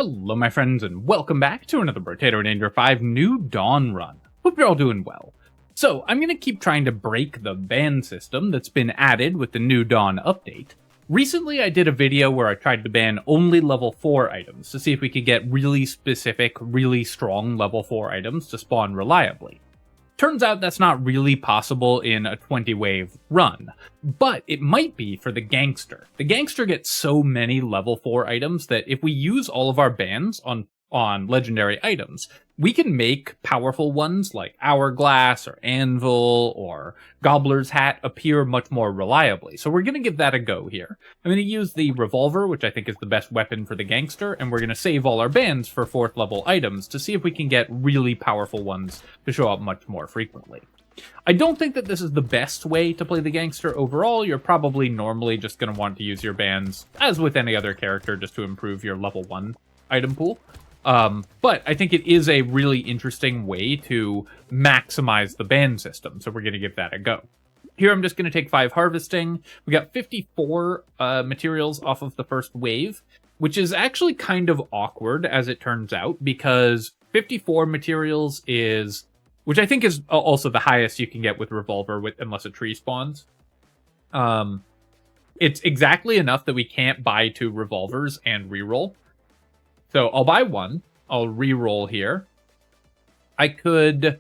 Hello my friends and welcome back to another Brotato Danger 5 New Dawn run. Hope you're all doing well. So I'm going to keep trying to break the ban system that's been added with the New Dawn update. Recently I did a video where I tried to ban only level 4 items to see if we could get really specific, really strong level 4 items to spawn reliably. Turns out that's not really possible in a 20-wave run, but it might be for the Gangster. The Gangster gets so many level 4 items that if we use all of our bans on legendary items, we can make powerful ones like Hourglass or Anvil or Gobbler's Hat appear much more reliably. So we're going to give that a go here. I'm going to use the Revolver, which I think is the best weapon for the Gangster, and we're going to save all our bans for 4th level items to see if we can get really powerful ones to show up much more frequently. I don't think that this is the best way to play the Gangster overall. You're probably normally just going to want to use your bans, as with any other character, just to improve your level 1 item pool. But I think it is a really interesting way to maximize the ban system, so we're going to give that a go. Here I'm just going to take 5 harvesting. We got 54 materials off of the first wave, which is actually kind of awkward, as it turns out, because 54 materials is, which I think is also the highest you can get with Revolver, unless a tree spawns. It's exactly enough that we can't buy 2 revolvers and reroll. So I'll buy 1. I'll re-roll here. I could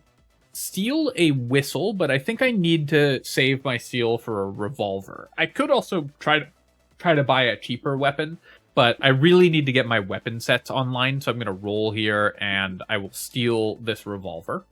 steal a whistle, but I think I need to save my steal for a revolver. I could also try to buy a cheaper weapon, but I really need to get my weapon sets online, so I'm going to roll here, and I will steal this revolver.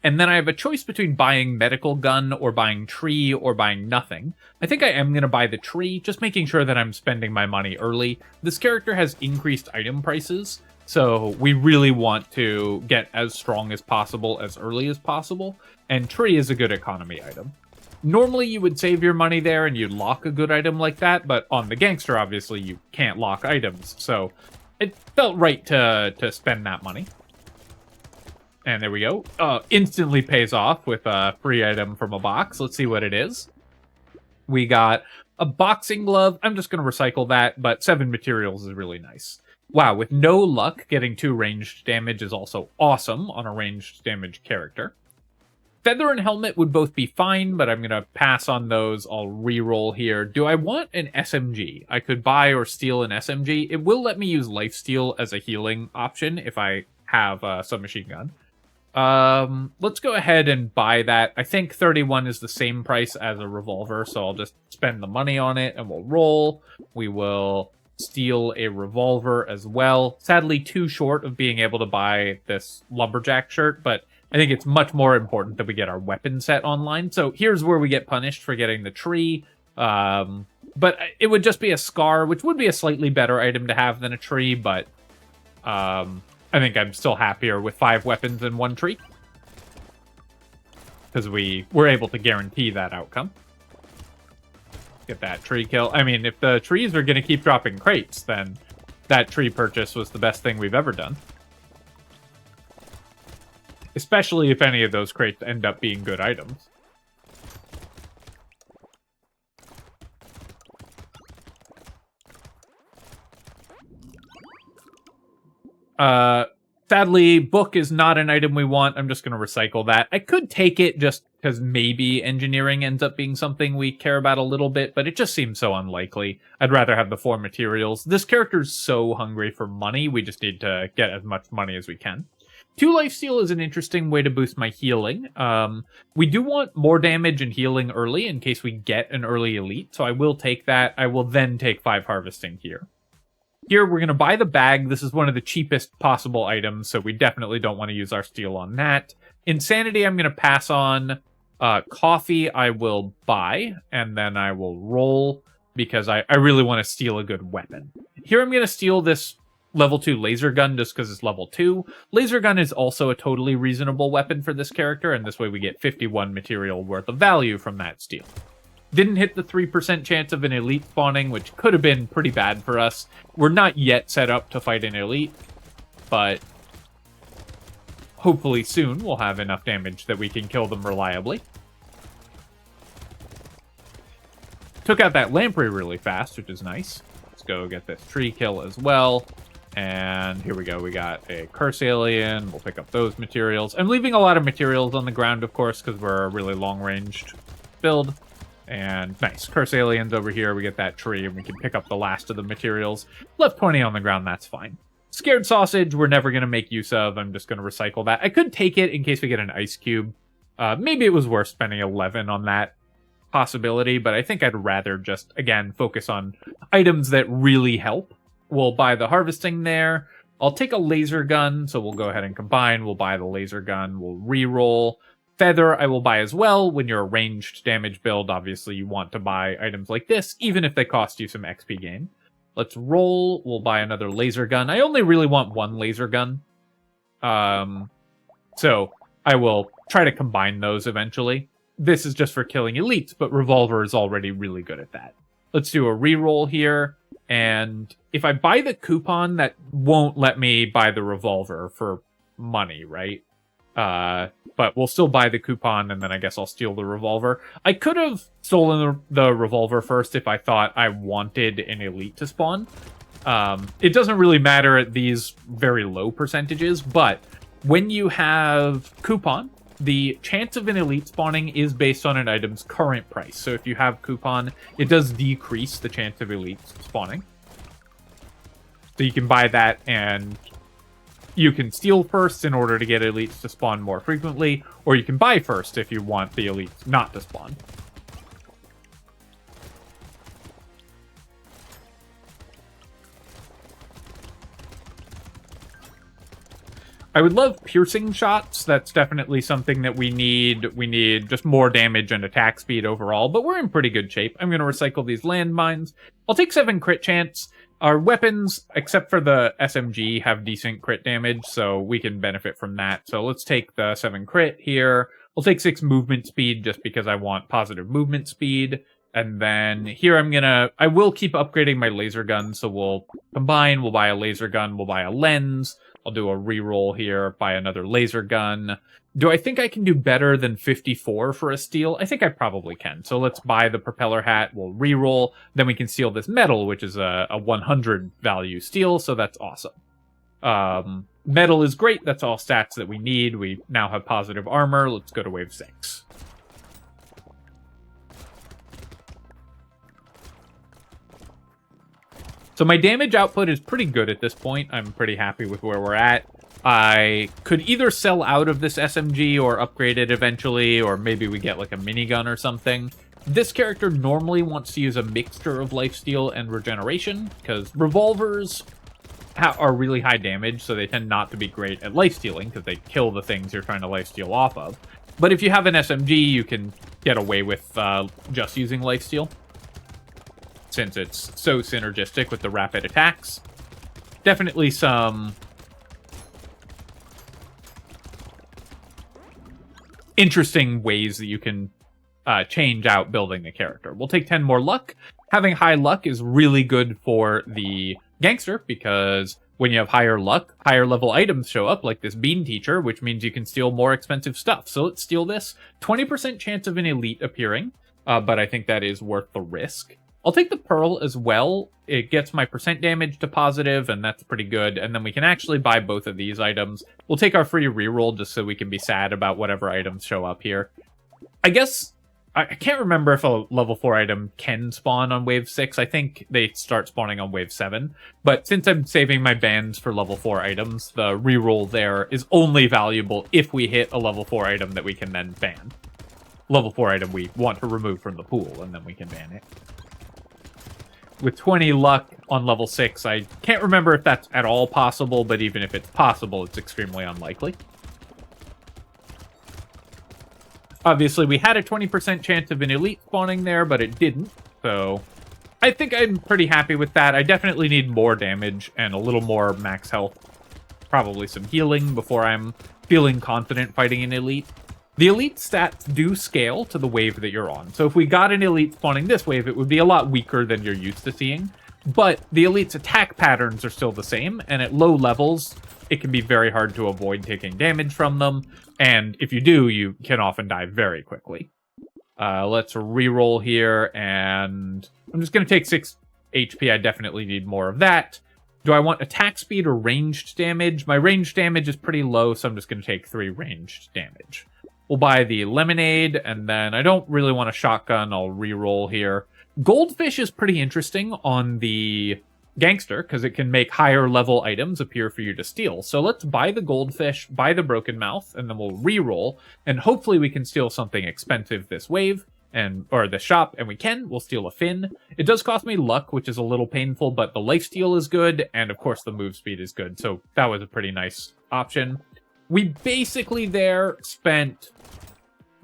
And then I have a choice between buying medical gun or buying tree or buying nothing. I think I am going to buy the tree, just making sure that I'm spending my money early. This character has increased item prices, so we really want to get as strong as possible as early as possible, and tree is a good economy item. Normally you would save your money there and you'd lock a good item like that, but on the Gangster obviously you can't lock items, so it felt right to spend that money. And there we go. Instantly pays off with a free item from a box. Let's see what it is. We got a boxing glove. I'm just going to recycle that, but 7 materials is really nice. Wow, with no luck, getting 2 ranged damage is also awesome on a ranged damage character. Feather and helmet would both be fine, but I'm going to pass on those. I'll re-roll here. Do I want an SMG? I could buy or steal an SMG. It will let me use lifesteal as a healing option if I have a submachine gun. Let's go ahead and buy that. I think 31 is the same price as a revolver, so I'll just spend the money on it and we'll roll. We will steal a revolver as well. Sadly, too short of being able to buy this lumberjack shirt, but I think it's much more important that we get our weapon set online. So here's where we get punished for getting the tree. But it would just be a scar, which would be a slightly better item to have than a tree, but I think I'm still happier with 5 weapons and 1 tree, because we were able to guarantee that outcome. Get that tree kill. I mean, if the trees are going to keep dropping crates, then that tree purchase was the best thing we've ever done. Especially if any of those crates end up being good items. Sadly, book is not an item we want. I'm just going to recycle that. I could take it just because maybe engineering ends up being something we care about a little bit, but it just seems so unlikely. I'd rather have the 4 materials. This character's so hungry for money, we just need to get as much money as we can. 2 lifesteal is an interesting way to boost my healing. We do want more damage and healing early in case we get an early elite, so I will take that. I will then take 5 harvesting here. Here, we're going to buy the bag. This is one of the cheapest possible items, so we definitely don't want to use our steal on that. Insanity, I'm going to pass on. Coffee, I will buy, and then I will roll, because I really want to steal a good weapon. Here, I'm going to steal this level 2 laser gun just because it's level 2. Laser gun is also a totally reasonable weapon for this character, and this way we get 51 material worth of value from that steal. Didn't hit the 3% chance of an elite spawning, which could have been pretty bad for us. We're not yet set up to fight an elite, but hopefully soon we'll have enough damage that we can kill them reliably. Took out that lamprey really fast, which is nice. Let's go get this tree kill as well. And here we go. We got a Curse Alien. We'll pick up those materials. I'm leaving a lot of materials on the ground, of course, because we're a really long-ranged build. And nice. Curse Aliens over here. We get that tree, and we can pick up the last of the materials. Left 20 on the ground. That's fine. Scared Sausage, we're never going to make use of. I'm just going to recycle that. I could take it in case we get an Ice Cube. Maybe it was worth spending 11 on that possibility, but I think I'd rather just, again, focus on items that really help. We'll buy the harvesting there. I'll take a laser gun, so we'll go ahead and combine. We'll buy the laser gun. We'll re-roll. Feather I will buy as well. When you're a ranged damage build, obviously you want to buy items like this, even if they cost you some XP gain. Let's roll. We'll buy another laser gun. I only really want one laser gun. So I will try to combine those eventually. This is just for killing elites, but Revolver is already really good at that. Let's do a re-roll here. And if I buy the coupon, that won't let me buy the Revolver for money, right? But we'll still buy the coupon, and then I guess I'll steal the Revolver. I could have stolen the Revolver first if I thought I wanted an elite to spawn. It doesn't really matter at these very low percentages, but when you have coupon, the chance of an elite spawning is based on an item's current price. So if you have coupon, it does decrease the chance of elites spawning. So you can buy that, and you can steal first in order to get elites to spawn more frequently, or you can buy first if you want the elites not to spawn. I would love piercing shots. That's definitely something that we need. We need just more damage and attack speed overall, but we're in pretty good shape. I'm going to recycle these landmines. I'll take 7 crit chance. Our weapons, except for the SMG, have decent crit damage, so we can benefit from that. So let's take the 7 crit here. I'll take 6 movement speed just because I want positive movement speed. And then here I will keep upgrading my laser gun, so we'll combine, we'll buy a laser gun, we'll buy a lens. I'll do a reroll here, buy another laser gun. Do I think I can do better than 54 for a steal? I think I probably can. So let's buy the propeller hat, we'll reroll, then we can steal this metal, which is a 100 value steal, so that's awesome. Metal is great, that's all stats that we need. We now have positive armor. Let's go to wave 6. So my damage output is pretty good at this point. I'm pretty happy with where we're at. I could either sell out of this SMG or upgrade it eventually, or maybe we get like a minigun or something. This character normally wants to use a mixture of lifesteal and regeneration, because revolvers are really high damage, so they tend not to be great at lifestealing, because they kill the things you're trying to lifesteal off of. But if you have an SMG, you can get away with just using lifesteal, since it's so synergistic with the rapid attacks. Definitely some interesting ways that you can change out building the character. We'll take 10 more luck. Having high luck is really good for the Gangster, because when you have higher luck, higher level items show up, like this Bean Teacher, which means you can steal more expensive stuff. So let's steal this. 20% chance of an elite appearing, but I think that is worth the risk. I'll take the Pearl as well. It gets my percent damage to positive, and that's pretty good. And then we can actually buy both of these items. We'll take our free reroll just so we can be sad about whatever items show up here. I guess, I can't remember if a level 4 item can spawn on wave 6. I think they start spawning on wave 7. But since I'm saving my bans for level 4 items, the reroll there is only valuable if we hit a level 4 item that we can then ban. Level 4 item we want to remove from the pool, and then we can ban it. With 20 luck on level 6, I can't remember if that's at all possible, but even if it's possible, it's extremely unlikely. Obviously, we had a 20% chance of an elite spawning there, but it didn't, so I think I'm pretty happy with that. I definitely need more damage and a little more max health. Probably some healing before I'm feeling confident fighting an elite. The elite stats do scale to the wave that you're on. So if we got an elite spawning this wave, it would be a lot weaker than you're used to seeing. But the elite's attack patterns are still the same, and at low levels, it can be very hard to avoid taking damage from them. And if you do, you can often die very quickly. Let's reroll here, and I'm just going to take 6 HP. I definitely need more of that. Do I want attack speed or ranged damage? My ranged damage is pretty low, so I'm just going to take 3 ranged damage. We'll buy the lemonade, and then I don't really want a shotgun. I'll re-roll here. Goldfish is pretty interesting on the Gangster, because it can make higher level items appear for you to steal. So let's buy the goldfish, buy the broken mouth, and then we'll re-roll, and hopefully we can steal something expensive this wave, or the shop, and we can. We'll steal a fin. It does cost me luck, which is a little painful, but the lifesteal is good, and of course the move speed is good, so that was a pretty nice option. We basically there spent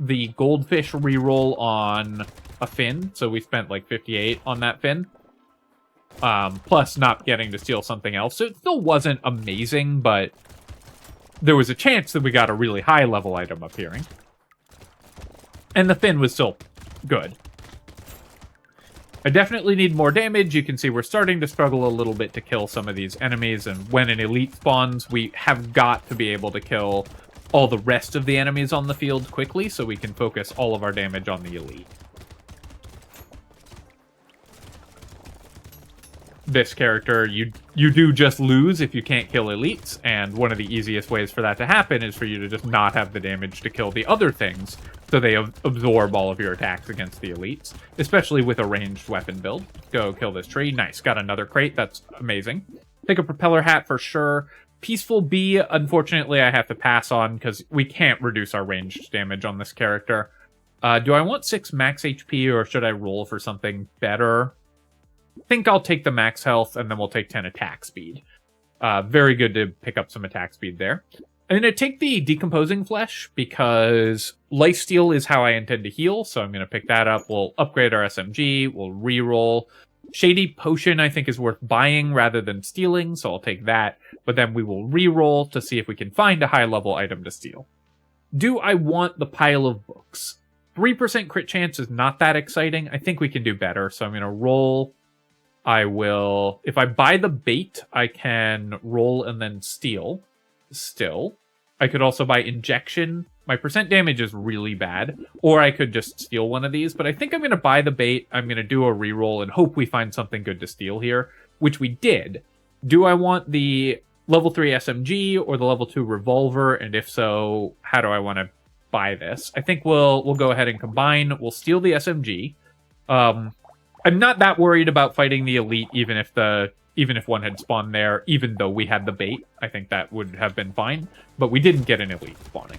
the goldfish reroll on a fin, so we spent like 58 on that fin. Plus not getting to steal something else, so it still wasn't amazing, but there was a chance that we got a really high level item appearing. And the fin was still good. I definitely need more damage. You can see we're starting to struggle a little bit to kill some of these enemies, and when an elite spawns, we have got to be able to kill all the rest of the enemies on the field quickly, so we can focus all of our damage on the elite. This character, you do just lose if you can't kill elites, and one of the easiest ways for that to happen is for you to just not have the damage to kill the other things, so they absorb all of your attacks against the elites, especially with a ranged weapon build. Go kill this tree. Nice, got another crate. That's amazing. Take a propeller hat for sure. Peaceful Bee, unfortunately, I have to pass on because we can't reduce our ranged damage on this character. Do I want 6 max HP, or should I roll for something better? I think I'll take the max health, and then we'll take 10 attack speed. Very good to pick up some attack speed there. I'm going to take the Decomposing Flesh, because Lifesteal is how I intend to heal, so I'm going to pick that up. We'll upgrade our SMG, we'll reroll. Shady Potion, I think, is worth buying rather than stealing, so I'll take that. But then we will reroll to see if we can find a high-level item to steal. Do I want the pile of books? 3% crit chance is not that exciting. I think we can do better, so I'm going to roll. I will, if I buy the bait, I can roll and then steal. Still. I could also buy injection. My percent damage is really bad. Or I could just steal one of these, but I think I'm going to buy the bait. I'm going to do a reroll and hope we find something good to steal here, which we did. Do I want the level 3 SMG or the level 2 revolver? And if so, how do I want to buy this? I think we'll go ahead and combine. We'll steal the SMG. I'm not that worried about fighting the elite, even if one had spawned there, even though we had the bait. I think that would have been fine, but we didn't get an elite spawning.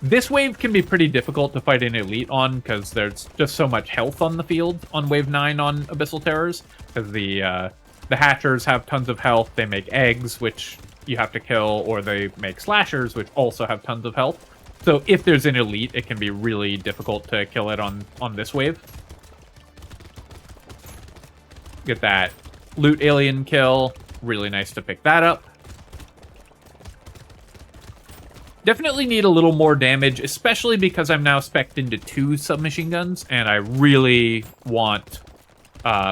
This wave can be pretty difficult to fight an elite on, because there's just so much health on the field on wave 9 on Abyssal Terrors, because the Hatchers have tons of health, they make eggs, which you have to kill, or they make Slashers, which also have tons of health. So if there's an elite, it can be really difficult to kill it on this wave. Get that loot alien kill. Really nice to pick that up. Definitely need a little more damage, especially because I'm now spec'd into 2 submachine guns, and I really want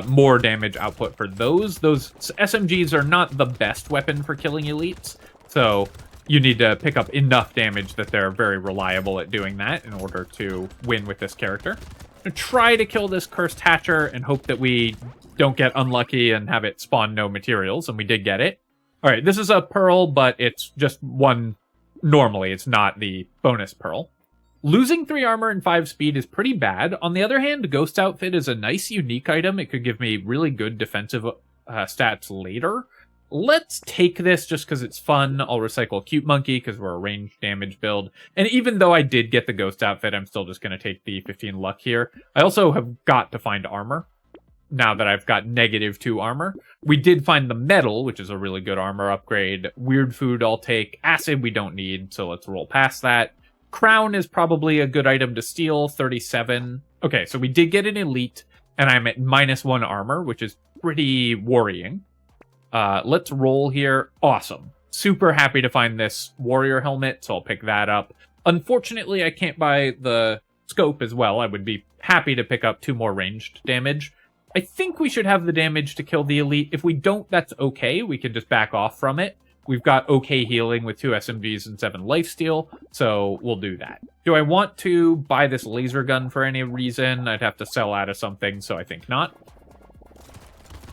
more damage output for those. Those SMGs are not the best weapon for killing elites, so you need to pick up enough damage that they're very reliable at doing that in order to win with this character. I'm gonna try to kill this cursed Hatcher and hope that we don't get unlucky and have it spawn no materials, and we did get it. All right, this is a pearl, but it's just one. Normally, it's not the bonus pearl. Losing 3 armor and 5 speed is pretty bad. On the other hand, Ghost Outfit is a nice, unique item. It could give me really good defensive stats later. Let's take this just because it's fun. I'll recycle Cute Monkey because we're a ranged damage build. And even though I did get the Ghost Outfit, I'm still just going to take the 15 luck here. I also have got to find armor now that I've got -2 armor. We did find the metal, which is a really good armor upgrade. Weird food I'll take. Acid we don't need, so let's roll past that. Crown is probably a good item to steal, 37. Okay, so we did get an elite, and I'm at -1 armor, which is pretty worrying. Let's roll here. Awesome. Super happy to find this warrior helmet, so I'll pick that up. Unfortunately, I can't buy the scope as well. I would be happy to pick up 2 more ranged damage. I think we should have the damage to kill the elite. If we don't, that's okay. We can just back off from it. we've got okay healing with 2 SMGs and 7 lifesteal, so we'll do that. Do I want to buy this laser gun for any reason? I'd have to sell out of something, so I think not.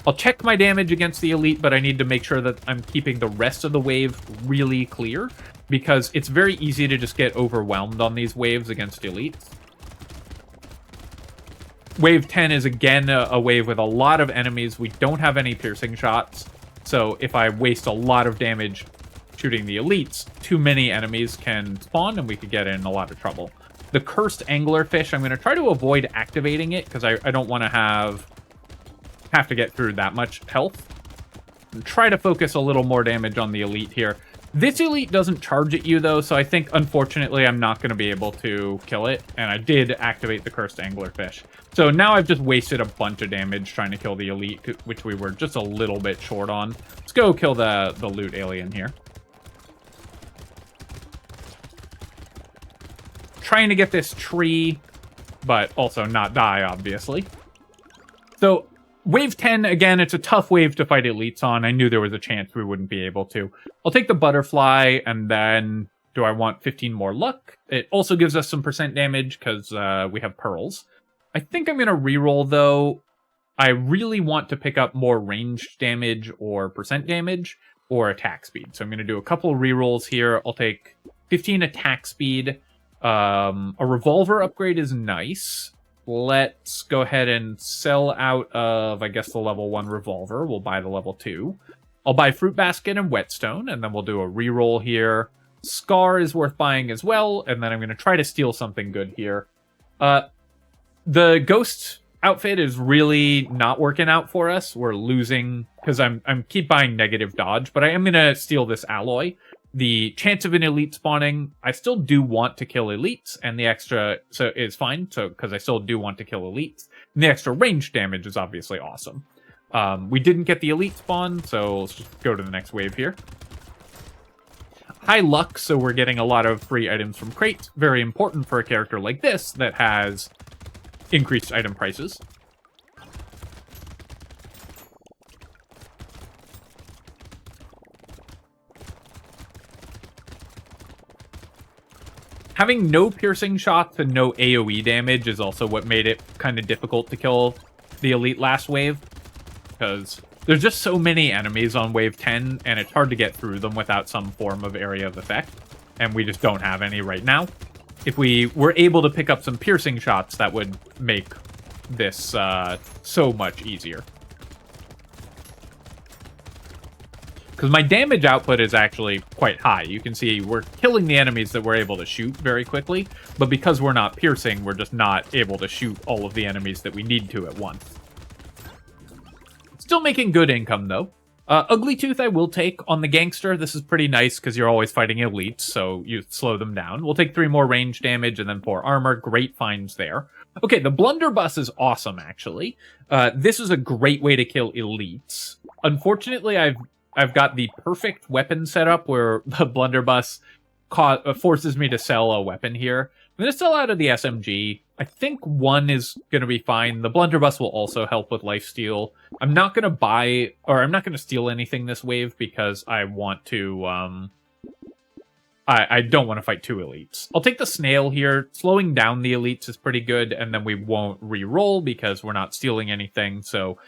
I'll check my damage against the elite, but I need to make sure that I'm keeping the rest of the wave really clear, because it's very easy to just get overwhelmed on these waves against elites. Wave 10 is again a wave with a lot of enemies. We don't have any piercing shots, so if I waste a lot of damage shooting the elites, too many enemies can spawn and we could get in a lot of trouble. The cursed anglerfish, I'm going to try to avoid activating it because I don't want to have to get through that much health. And try to focus a little more damage on the elite here. This elite doesn't charge at you, though, so I think, unfortunately, I'm not going to be able to kill it. And I did activate the cursed anglerfish. So now I've just wasted a bunch of damage trying to kill the elite, which we were just a little bit short on. Let's go kill the loot alien here. Trying to get this tree, but also not die, obviously. So Wave 10, again, it's a tough wave to fight elites on. I knew there was a chance we wouldn't be able to. I'll take the butterfly, and then do I want 15 more luck? It also gives us some percent damage because we have pearls. I think I'm going to reroll, though. I really want to pick up more ranged damage or percent damage or attack speed. So I'm going to do a couple rerolls here. I'll take 15 attack speed. A revolver upgrade is nice. Let's go ahead and sell out of, I guess, the level 1 revolver. We'll buy the level 2. I'll buy Fruit Basket and Whetstone, and then we'll do a reroll here. Scar is worth buying as well, and then I'm going to try to steal something good here. The Ghost outfit is really not working out for us. We're losing, because I'm keep buying negative dodge, but I am going to steal this alloy. The chance of an elite spawning, I still do want to kill elites, and the extra is fine, so because I still do want to kill elites. And the extra range damage is obviously awesome. We didn't get the elite spawn, so let's just go to the next wave here. High luck, so we're getting a lot of free items from crates. Very important for a character like this that has increased item prices. Having no piercing shots and no AoE damage is also what made it kind of difficult to kill the elite last wave, because there's just so many enemies on wave 10, and it's hard to get through them without some form of area of effect, and we just don't have any right now. If we were able to pick up some piercing shots, that would make this so much easier. Because my damage output is actually quite high. You can see we're killing the enemies that we're able to shoot very quickly, but because we're not piercing, we're just not able to shoot all of the enemies that we need to at once. Still making good income, though. Ugly Tooth I will take on the Gangster. This is pretty nice because you're always fighting elites, so you slow them down. We'll take 3 more range damage and then 4 armor. Great finds there. Okay, the Blunderbuss is awesome, actually. This is a great way to kill elites. Unfortunately, I've got the perfect weapon setup where the Blunderbuss forces me to sell a weapon here. I'm going to sell out of the SMG. I think 1 is going to be fine. The Blunderbuss will also help with lifesteal. I'm not going to buy, or I'm not going to steal anything this wave because I want to, I don't want to fight 2 elites. I'll take the snail here. Slowing down the elites is pretty good, and then we won't re-roll because we're not stealing anything, so,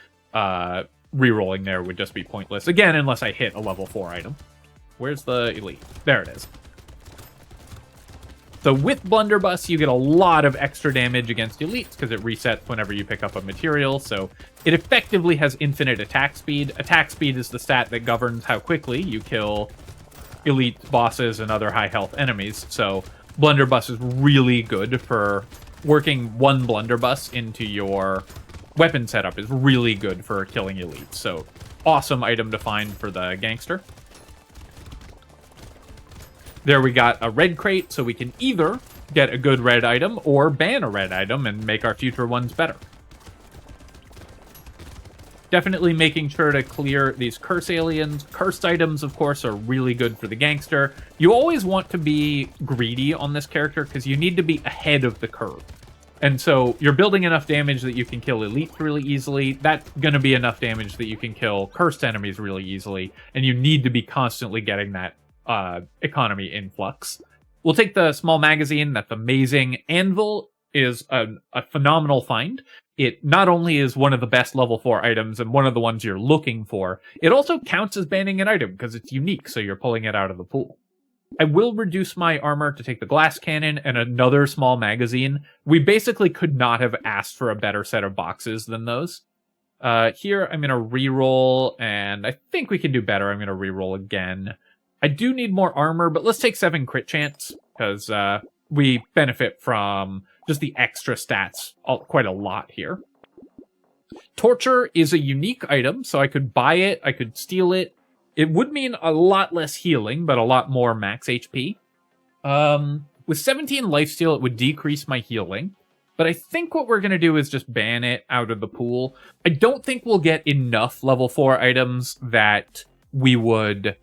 re-rolling there would just be pointless. Again, unless I hit a level 4 item. Where's the elite? There it is. So with Blunderbuss, you get a lot of extra damage against elites because it resets whenever you pick up a material. So it effectively has infinite attack speed. Attack speed is the stat that governs how quickly you kill elite bosses and other high health enemies. So Blunderbuss is really good for working 1 Blunderbuss into your weapon setup is really good for killing elites. So awesome item to find for the Gangster. There we got a red crate, so we can either get a good red item or ban a red item and make our future ones better. Definitely making sure to clear these curse aliens. Cursed items, of course, are really good for the Gangster. You always want to be greedy on this character because you need to be ahead of the curve. And so you're building enough damage that you can kill elites really easily. That's going to be enough damage that you can kill cursed enemies really easily. And you need to be constantly getting that economy influx. We'll take the small magazine. That's amazing. Anvil is a phenomenal find. It not only is one of the best level 4 items and one of the ones you're looking for, it also counts as banning an item because it's unique, so you're pulling it out of the pool. I will reduce my armor to take the glass cannon and another small magazine. We basically could not have asked for a better set of boxes than those. Here, I'm going to reroll, and I think we can do better. I'm going to reroll again. I do need more armor, but let's take 7 crit chance, because we benefit from just the extra stats quite a lot here. Torture is a unique item, so I could buy it, I could steal it. It would mean a lot less healing, but a lot more max HP. With 17 lifesteal, it would decrease my healing. But I think what we're going to do is just ban it out of the pool. I don't think we'll get enough level 4 items that we would...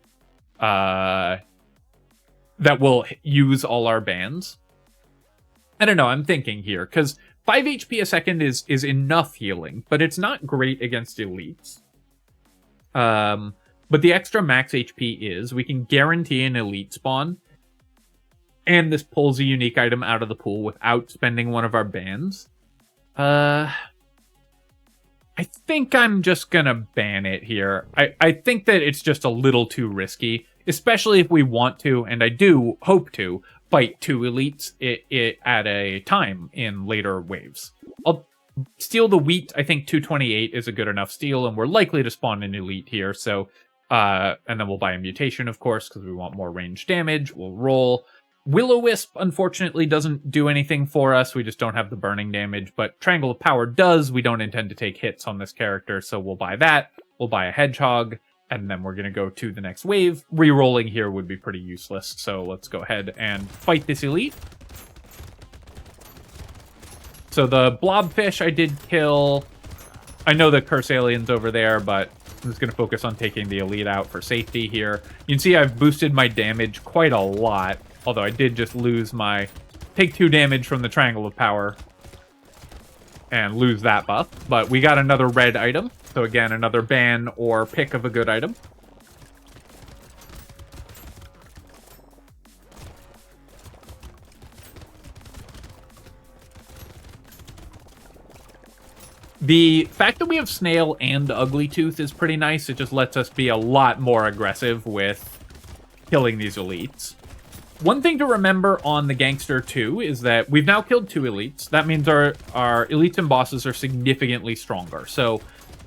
that will use all our bans. I don't know, I'm thinking here, because 5 HP a second is enough healing, but it's not great against elites. But the extra max HP is, we can guarantee an elite spawn, and this pulls a unique item out of the pool without spending one of our bans. I think I'm just gonna ban it here. I think that it's just a little too risky, especially if we want to, and I do hope to, fight 2 elites at a time in later waves. I'll steal the wheat. I think 228 is a good enough steal, and we're likely to spawn an elite here, so... and then we'll buy a mutation, of course, because we want more range damage. We'll roll. Will-O-Wisp, unfortunately, doesn't do anything for us. We just don't have the burning damage, but Triangle of Power does. We don't intend to take hits on this character, so we'll buy that. We'll buy a Hedgehog, and then we're going to go to the next wave. Rerolling here would be pretty useless, so let's go ahead and fight this elite. So the blobfish I did kill. I know the curse alien's over there, but I'm just going to focus on taking the elite out for safety here. You can see I've boosted my damage quite a lot, although I did just lose my... take 2 damage from the Triangle of Power and lose that buff. But we got another red item, so again, another ban or pick of a good item. The fact that we have Snail and Ugly Tooth is pretty nice. It just lets us be a lot more aggressive with killing these elites. One thing to remember on the Gangster 2 is that we've now killed 2 elites. That means our elites and bosses are significantly stronger. So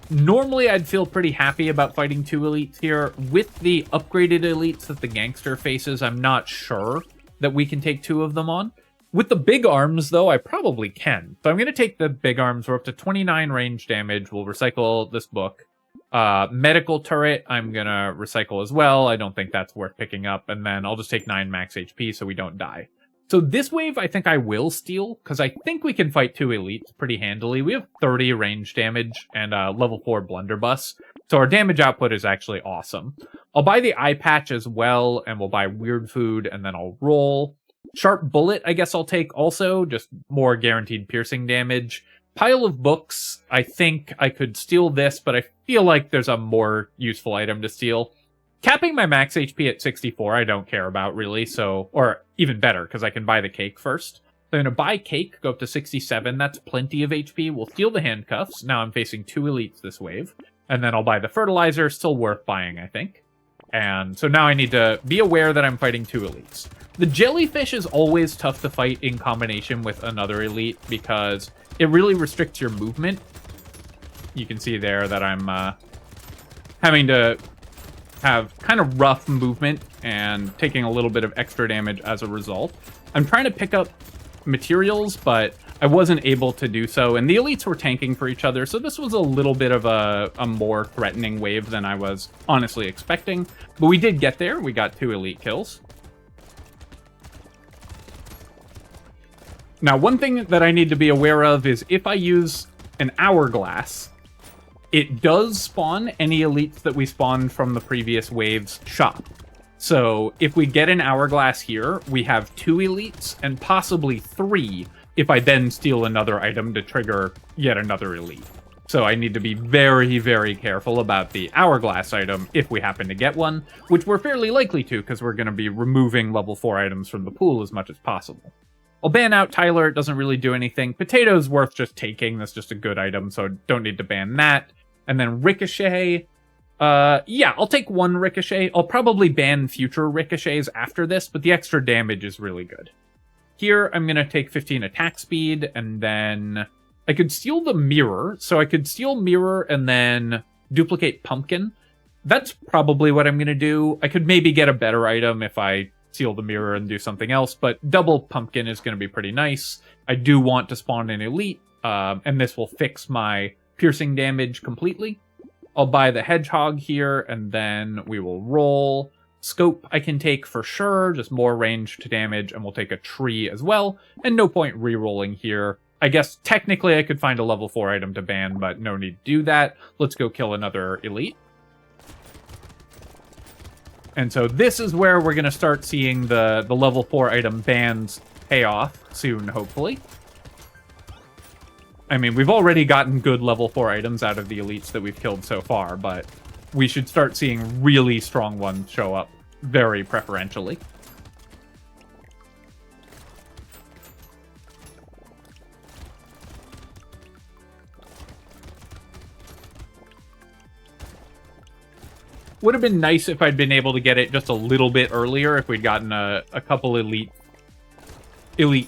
normally I'd feel pretty happy about fighting 2 elites here. With the upgraded elites that the Gangster faces, I'm not sure that we can take 2 of them on. With the big arms, though, I probably can. So I'm going to take the big arms. We're up to 29 range damage. We'll recycle this book. Medical turret, I'm going to recycle as well. I don't think that's worth picking up. And then I'll just take 9 max HP so we don't die. So this wave, I think I will steal, because I think we can fight 2 elites pretty handily. We have 30 range damage and level 4 blunderbuss. So our damage output is actually awesome. I'll buy the eye patch as well, and we'll buy weird food, and then I'll roll. Sharp bullet, I guess I'll take also, just more guaranteed piercing damage. Pile of books, I think I could steal this, but I feel like there's a more useful item to steal. Capping my max HP at 64, I don't care about really, so, or even better, because I can buy the cake first. So I'm going to buy cake, go up to 67, that's plenty of HP. We'll steal the handcuffs, now I'm facing 2 elites this wave. And then I'll buy the fertilizer, still worth buying, I think. And so now I need to be aware that I'm fighting 2 elites. The jellyfish is always tough to fight in combination with another elite because it really restricts your movement. You can see there that I'm having to have kind of rough movement and taking a little bit of extra damage as a result. I'm trying to pick up materials, but I wasn't able to do so, and the elites were tanking for each other, so this was a little bit of a more threatening wave than I was honestly expecting. But we did get there. We got 2 elite kills. Now, one thing that I need to be aware of is if I use an hourglass, it does spawn any elites that we spawned from the previous wave's shop. So if we get an hourglass here, we have 2 elites and possibly 3 if I then steal another item to trigger yet another elite. So I need to be very, very careful about the hourglass item if we happen to get one, which we're fairly likely to because we're going to be removing level 4 items from the pool as much as possible. I'll ban out Tyler, it doesn't really do anything. Potato's worth just taking, that's just a good item, so don't need to ban that. And then Ricochet, yeah, I'll take one Ricochet. I'll probably ban future Ricochets after this, but the extra damage is really good. Here, I'm going to take 15 attack speed, and then I could steal the mirror. So I could steal mirror and then duplicate pumpkin. That's probably what I'm going to do. I could maybe get a better item if I steal the mirror and do something else, but double pumpkin is going to be pretty nice. I do want to spawn an elite, and this will fix my piercing damage completely. I'll buy the hedgehog here, and then we will roll. Scope I can take for sure, just more ranged damage, and we'll take a tree as well, and no point re-rolling here. I guess technically I could find a level 4 item to ban, but no need to do that. Let's go kill another elite. And so this is where we're going to start seeing the level 4 item bans pay off soon, hopefully. I mean, we've already gotten good level 4 items out of the elites that we've killed so far, but we should start seeing really strong ones show up very preferentially. Would have been nice if I'd been able to get it just a little bit earlier, if we'd gotten a couple elite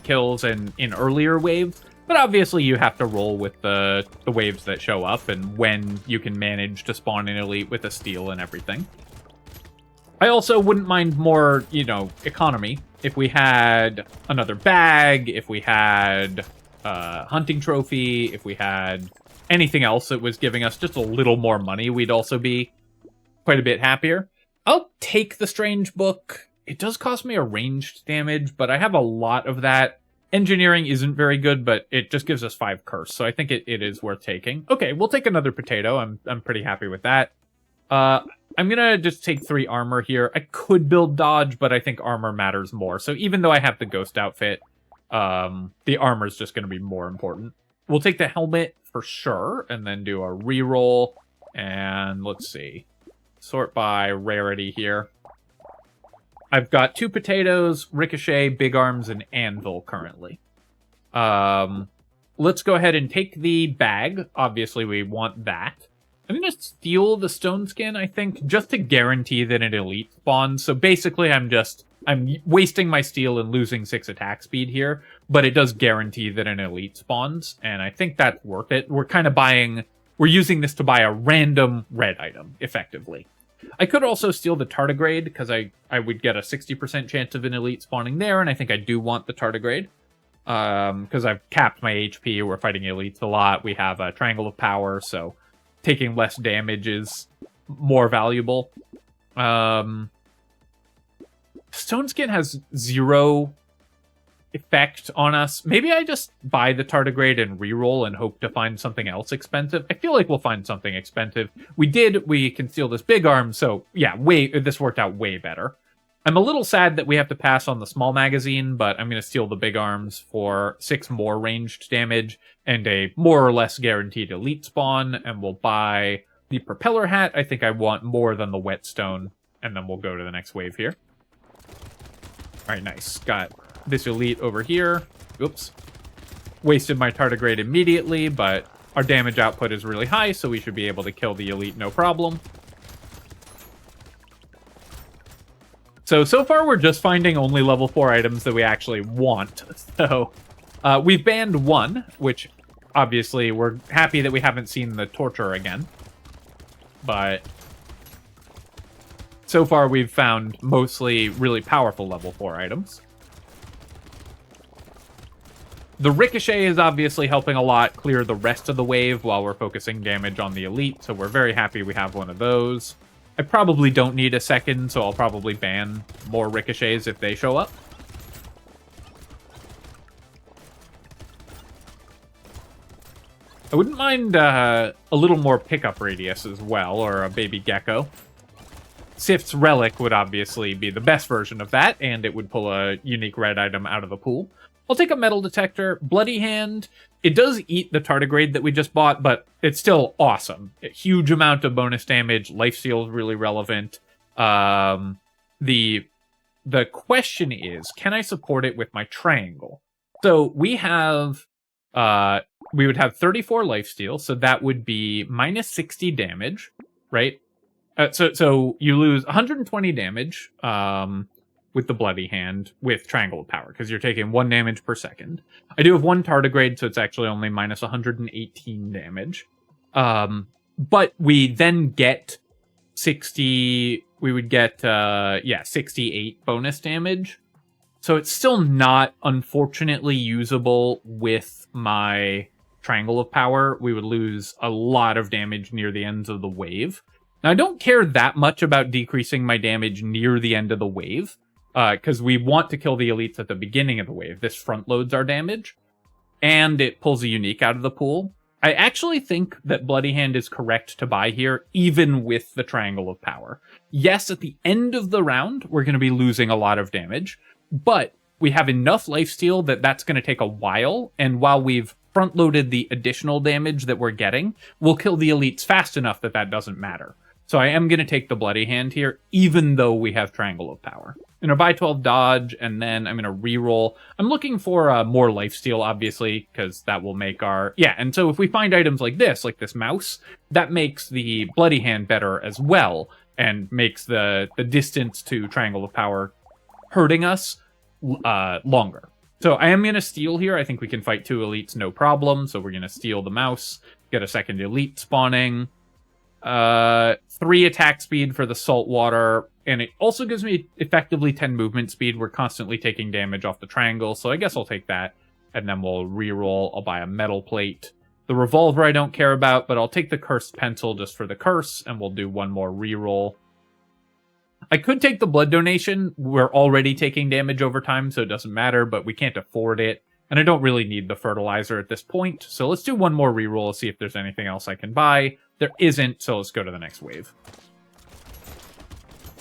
kills in earlier waves. But obviously you have to roll with the waves that show up and when you can manage to spawn an elite with a steal and everything. I also wouldn't mind more, economy. If we had another bag, if we had a hunting trophy, if we had anything else that was giving us just a little more money, we'd also be quite a bit happier. I'll take the strange book. It does cost me a ranged damage, but I have a lot of that. Engineering isn't very good, but it just gives us 5 curse, so I think it is worth taking. Okay, we'll take another potato. I'm pretty happy with that. I'm gonna just take 3 armor here. I could build dodge, but I think armor matters more. So even though I have the ghost outfit, the armor is just gonna be more important. We'll take the helmet for sure, and then do a reroll. And let's see. Sort by rarity here. I've got 2 potatoes, Ricochet, Big Arms, and Anvil currently. Let's go ahead and take the bag. Obviously, we want that. I'm going to steal the stone skin, I think, just to guarantee that an elite spawns. So basically, I'm wasting my steal and losing 6 attack speed here, but it does guarantee that an elite spawns, and I think that's worth it. We're using this to buy a random red item, effectively. I could also steal the tardigrade, because I would get a 60% chance of an elite spawning there, and I think I do want the tardigrade. Because I've capped my HP, we're fighting elites a lot, we have a triangle of power, so taking less damage is more valuable. Stone Skin has 0 effect on us. Maybe I just buy the tardigrade and reroll and hope to find something else expensive. I feel like we'll find something expensive. We can steal this big arm, so yeah, this worked out way better. I'm a little sad that we have to pass on the small magazine, but I'm going to steal the big arms for 6 more ranged damage and a more or less guaranteed elite spawn, and we'll buy the propeller hat. I think I want more than the whetstone, and then we'll go to the next wave here. Alright, nice. Got this elite over here. Oops. Wasted my tardigrade immediately, but our damage output is really high, so we should be able to kill the elite no problem. So far we're just finding only level 4 items that we actually want. So we've banned 1, which obviously we're happy that we haven't seen the torture again. But so far we've found mostly really powerful level 4 items. The Ricochet is obviously helping a lot clear the rest of the wave while we're focusing damage on the elite, so we're very happy we have one of those. I probably don't need a second, so I'll probably ban more Ricochets if they show up. I wouldn't mind a little more pickup radius as well, or a baby gecko. Sif's Relic would obviously be the best version of that, and it would pull a unique red item out of the pool. I'll take a metal detector. Bloody Hand, it does eat the tardigrade that we just bought, but it's still awesome. A huge amount of bonus damage. Lifesteal is really relevant. The question is, can I support it with my triangle? So we have, we would have 34 lifesteal, so that would be minus 60 damage, right? So you lose 120 damage with the Bloody Hand with Triangle of Power, because you're taking 1 damage per second. I do have 1 tardigrade, so it's actually only minus 118 damage. But we then get 60... We would get, 68 bonus damage. So it's still not, unfortunately, usable with my Triangle of Power. We would lose a lot of damage near the ends of the wave. Now, I don't care that much about decreasing my damage near the end of the wave, because we want to kill the elites at the beginning of the wave. This front loads our damage, and it pulls a unique out of the pool. I actually think that Bloody Hand is correct to buy here, even with the Triangle of Power. Yes, at the end of the round, we're going to be losing a lot of damage, but we have enough lifesteal that that's going to take a while, and while we've front-loaded the additional damage that we're getting, we'll kill the elites fast enough that that doesn't matter. So I am going to take the Bloody Hand here, even though we have Triangle of Power. I'm going to buy 12 dodge, and then I'm going to reroll. I'm looking for more lifesteal, obviously, because that will make our... Yeah, and so if we find items like this mouse, that makes the Bloody Hand better as well, and makes the distance to Triangle of Power hurting us longer. So I am going to steal here. I think we can fight 2 elites no problem, so we're going to steal the mouse, get a second elite spawning. 3 attack speed for the saltwater, and it also gives me effectively 10 movement speed. We're constantly taking damage off the triangle, so I guess I'll take that, and then we'll reroll. I'll buy a metal plate. The revolver I don't care about, but I'll take the cursed pencil just for the curse, and we'll do 1 more reroll. I could take the blood donation. We're already taking damage over time, so it doesn't matter, but we can't afford it, and I don't really need the fertilizer at this point, so let's do 1 more reroll, see if there's anything else I can buy. There isn't, so let's go to the next wave.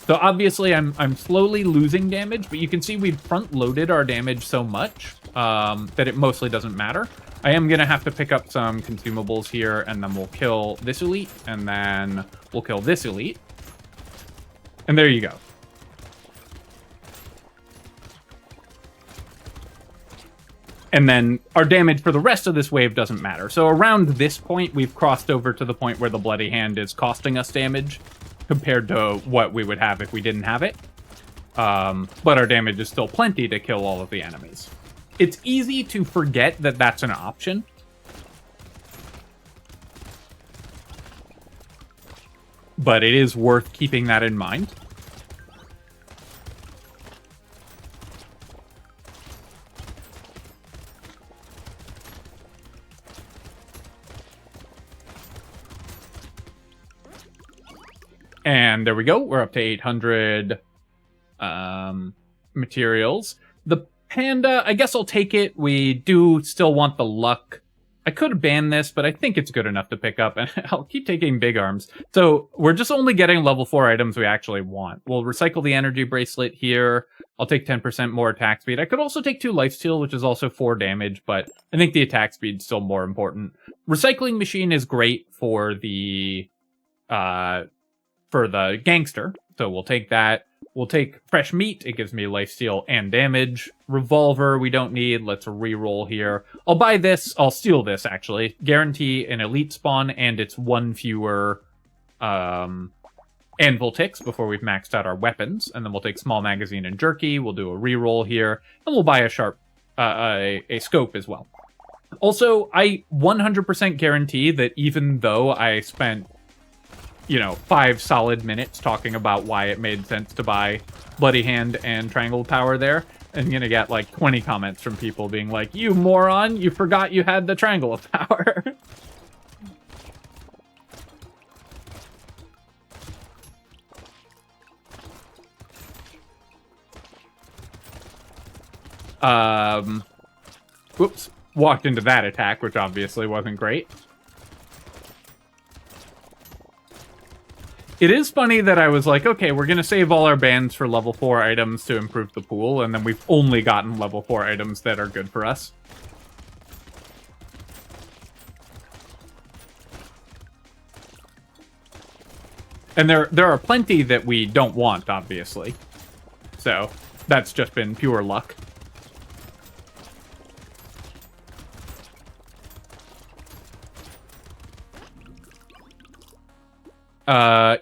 So obviously I'm slowly losing damage, but you can see we've front-loaded our damage so much that it mostly doesn't matter. I am going to have to pick up some consumables here, and then we'll kill this elite, and then we'll kill this elite. And there you go. And then our damage for the rest of this wave doesn't matter. So around this point, we've crossed over to the point where the Bloody Hand is costing us damage compared to what we would have if we didn't have it. But our damage is still plenty to kill all of the enemies. It's easy to forget that that's an option. But it is worth keeping that in mind. And there we go. We're up to 800 materials. The panda, I guess I'll take it. We do still want the luck. I could ban this, but I think it's good enough to pick up, and I'll keep taking big arms. So we're just only getting level 4 items we actually want. We'll recycle the energy bracelet here. I'll take 10% more attack speed. I could also take 2 lifesteal, which is also 4 damage, but I think the attack speed is still more important. Recycling machine is great for the gangster, so we'll take that. We'll take fresh meat. It gives me lifesteal and damage. Revolver, we don't need. Let's reroll here. I'll buy this. I'll steal this, actually. Guarantee an elite spawn, and it's 1 fewer anvil ticks before we've maxed out our weapons. And then we'll take small magazine and jerky. We'll do a reroll here, and we'll buy a sharp, a scope as well. Also, I 100% guarantee that even though I spent 5 solid minutes talking about why it made sense to buy Bloody Hand and Triangle of Power there, I'm gonna get like 20 comments from people being like, "You moron, you forgot you had the Triangle of Power." Whoops. Walked into that attack, which obviously wasn't great. It is funny that I was like, okay, we're going to save all our bans for level 4 items to improve the pool, and then we've only gotten level 4 items that are good for us. And there are plenty that we don't want, obviously. So, that's just been pure luck.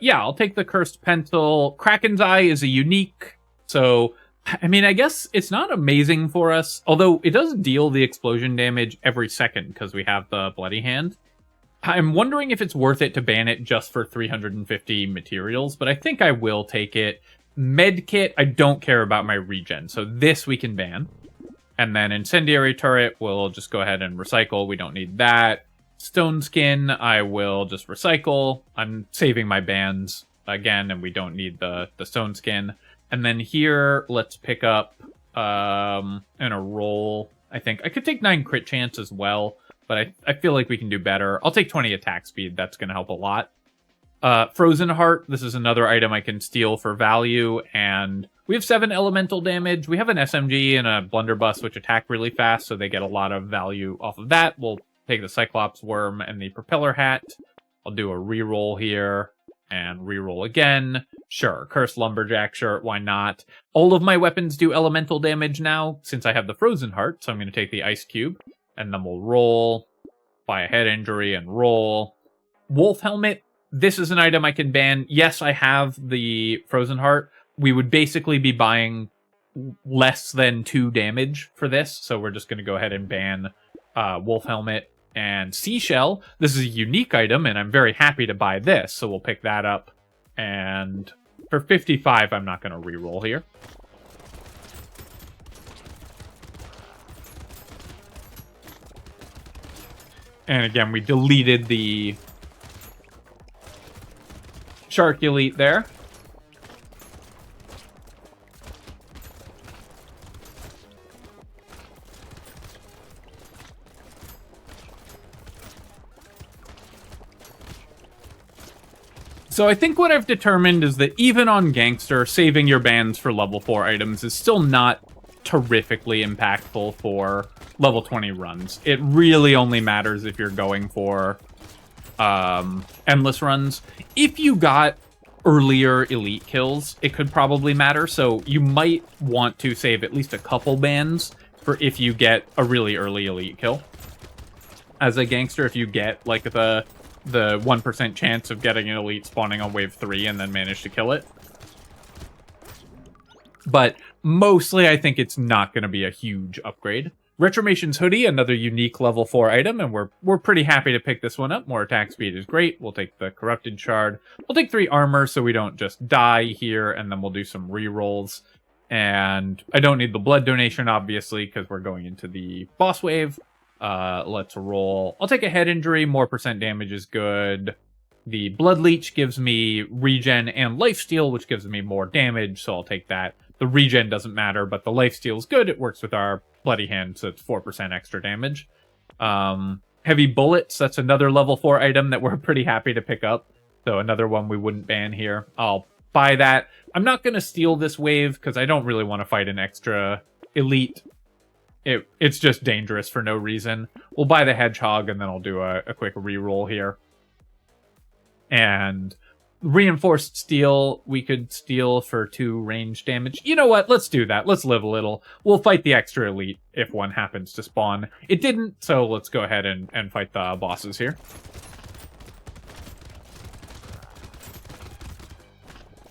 Yeah, I'll take the Cursed Pencil. Kraken's Eye is a unique, so, I mean, I guess it's not amazing for us, although it does deal the explosion damage every second, because we have the Bloody Hand. I'm wondering if it's worth it to ban it just for 350 materials, but I think I will take it. Medkit, I don't care about my regen, so this we can ban. And then Incendiary Turret, we'll just go ahead and recycle. We don't need that. Stone Skin, I will just recycle. I'm saving my bans again, and we don't need the Stone Skin. And then here, let's pick up in a roll. I think I could take 9 crit chance as well, but I feel like we can do better. I'll take 20 attack speed. That's going to help a lot. Frozen Heart, this is another item I can steal for value, and we have 7 elemental damage. We have an SMG and a blunderbuss, which attack really fast, so they get a lot of value off of that. We'll take the Cyclops Worm and the Propeller Hat. I'll do a reroll here, and reroll again. Sure, Cursed Lumberjack, sure, why not? All of my weapons do elemental damage now, since I have the Frozen Heart, so I'm going to take the Ice Cube, and then we'll roll, buy a head injury, and roll. Wolf Helmet, this is an item I can ban. Yes, I have the Frozen Heart. We would basically be buying less than 2 damage for this, so we're just going to go ahead and ban Wolf Helmet. And Seashell, this is a unique item, and I'm very happy to buy this, so we'll pick that up. And for 55, I'm not going to reroll here. And again, we deleted the Shark Elite there. So I think what I've determined is that even on Gangster, saving your bans for level 4 items is still not terrifically impactful for level 20 runs. It really only matters if you're going for endless runs. If you got earlier elite kills, it could probably matter. So you might want to save at least a couple bans for if you get a really early elite kill. As a Gangster, if you get like the 1% chance of getting an elite spawning on wave 3 and then manage to kill it. But mostly I think it's not going to be a huge upgrade. Retromation's Hoodie, another unique level 4 item, and we're pretty happy to pick this one up. More attack speed is great. We'll take the Corrupted Shard. We'll take 3 armor so we don't just die here, and then we'll do some rerolls. And I don't need the blood donation, obviously, because we're going into the boss wave. Let's roll. I'll take a head injury. More % damage is good. The Blood Leech gives me regen and lifesteal, which gives me more damage, so I'll take that. The regen doesn't matter, but the lifesteal is good. It works with our Bloody Hand, so it's 4% extra damage. Heavy Bullets, that's another level 4 item that we're pretty happy to pick up. So another one we wouldn't ban here. I'll buy that. I'm not going to steal this wave, because I don't really want to fight an extra elite. It's just dangerous for no reason. We'll buy the Hedgehog, and then I'll do a quick reroll here. And Reinforced Steel, we could steal for 2 range damage. You know what? Let's do that. Let's live a little. We'll fight the extra elite if one happens to spawn. It didn't, so let's go ahead and fight the bosses here.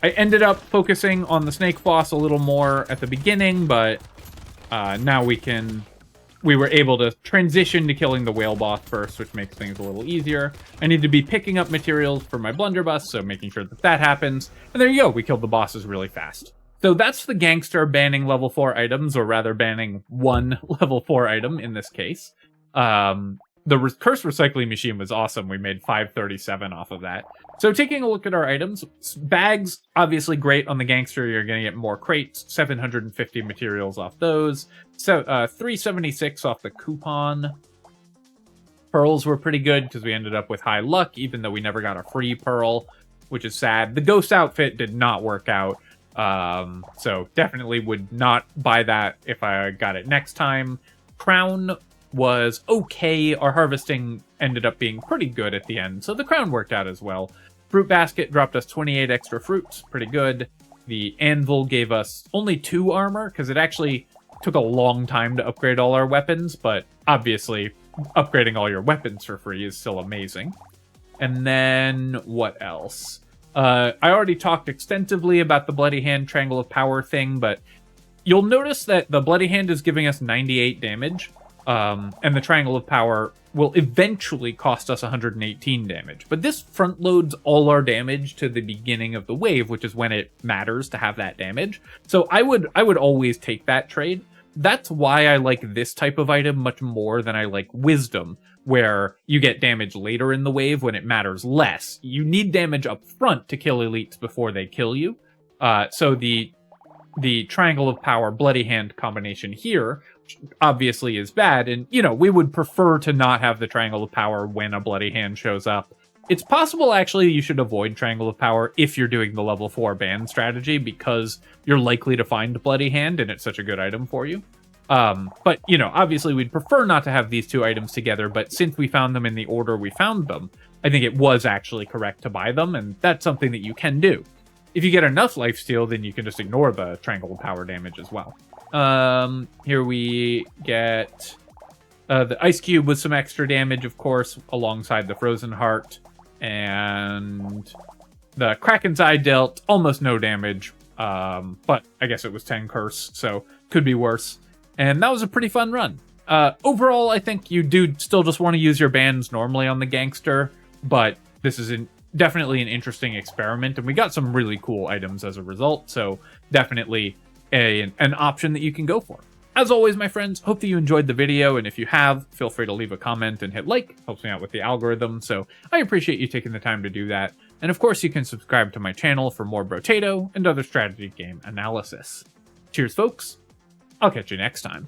I ended up focusing on the snake boss a little more at the beginning, but now we were able to transition to killing the whale boss first, which makes things a little easier. I need to be picking up materials for my blunderbuss, so making sure that happens. And there you go, we killed the bosses really fast. So that's the Gangster banning level 4 items, or rather banning 1 level 4 item in this case. The Curse Recycling Machine was awesome. We made 537 off of that. So taking a look at our items, bags, obviously great on the Gangster. You're going to get more crates, 750 materials off those. So 376 off the coupon. Pearls were pretty good because we ended up with high luck, even though we never got a free pearl. which is sad. The ghost outfit did not work out. So definitely would not buy that if I got it next time. Crown was okay. Our harvesting ended up being pretty good at the end, so the crown worked out as well. Fruit basket dropped us 28 extra fruits, pretty good. The anvil gave us only 2 armor, because it actually took a long time to upgrade all our weapons, but obviously upgrading all your weapons for free is still amazing. And then what else? I already talked extensively about the Bloody Hand Triangle of Power thing, but you'll notice that the Bloody Hand is giving us 98 damage, and the Triangle of Power will eventually cost us 118 damage. But this front loads all our damage to the beginning of the wave, which is when it matters to have that damage. So I would always take that trade. That's why I like this type of item much more than I like Wisdom, where you get damage later in the wave when it matters less. You need damage up front to kill elites before they kill you. So the Triangle of Power Bloody Hand combination here obviously is bad, and we would prefer to not have the Triangle of Power when a Bloody Hand shows up. It's possible actually you should avoid Triangle of Power if you're doing the level 4 ban strategy, because you're likely to find Bloody Hand and it's such a good item for you. But obviously we'd prefer not to have these 2 items together, but since we found them in the order we found them, I think it was actually correct to buy them, and that's something that you can do. If you get enough lifesteal, then you can just ignore the Triangle of Power damage as well. Here we get the Ice Cube with some extra damage, of course, alongside the Frozen Heart. And the Kraken's Eye dealt almost no damage, but I guess it was 10 curse, so could be worse. And that was a pretty fun run. Overall, I think you do still just want to use your bans normally on the Gangster, but this is definitely an interesting experiment, and we got some really cool items as a result, so definitely an option that you can go for. As always, my friends, hope that you enjoyed the video, and if you have, feel free to leave a comment and hit like. Helps me out with the algorithm, so I appreciate you taking the time to do that. And of course, you can subscribe to my channel for more Brotato and other strategy game analysis. Cheers, folks. I'll catch you next time.